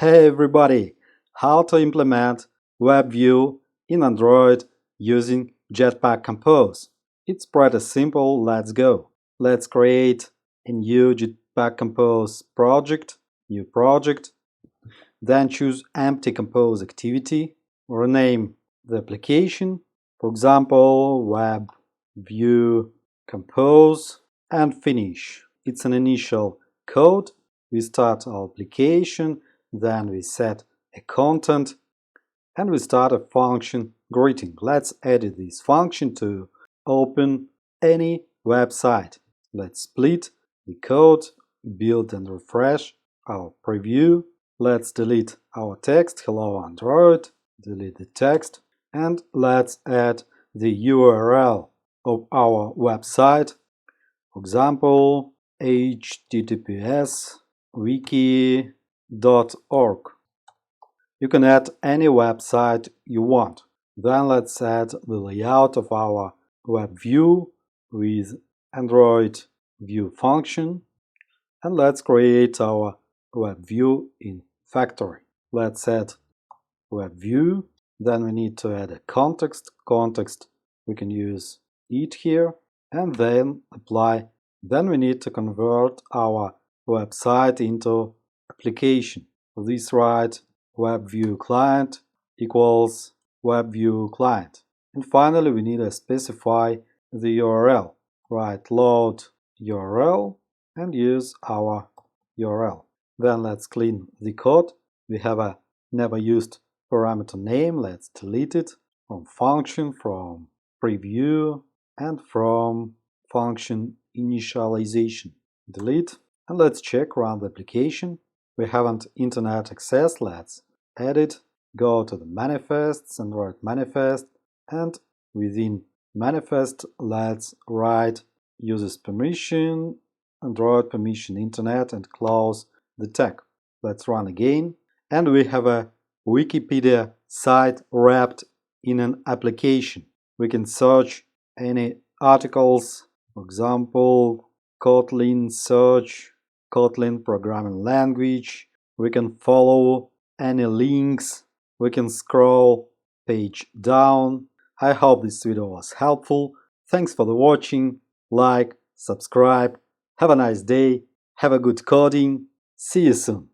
Hey everybody! How to implement WebView in Android using Jetpack Compose. It's pretty simple, let's go. Let's create a new Jetpack Compose project, new project. Then choose Empty Compose Activity, rename the application, for example, WebView Compose, and finish. It's an initial code. We start our application, then we set a content, and we start a function greeting. Let's edit this function to open any website. Let's split the code, build and refresh our preview. Let's delete our text, hello Android, delete the text, and let's add the URL of our website. For example, https://wiki.org. You can add any website you want. Then let's add the layout of our web view with Android view function. And let's create our web view in factory. Let's add web view. Then we need to add a context. Context, we can use it here. And then apply. Then we need to convert our website into application. For this, write WebView client equals WebView client. And finally, we need to specify the URL. Write load URL and use our URL. Then let's clean the code. We have a never used parameter name. Let's delete it from function, from preview, and from function initialization. Delete. And let's check, run the application. We haven't internet access. Let's edit, go to the manifests, Android manifest, and within manifest, let's write users permission, Android permission internet, and close the tag. Let's run again. And we have a Wikipedia site wrapped in an application. We can search any articles, for example, Kotlin search, Kotlin programming language. We can follow any links. We can scroll page down. I hope this video was helpful. Thanks for the watching. Like, subscribe. Have a nice day. Have a good coding. See you soon.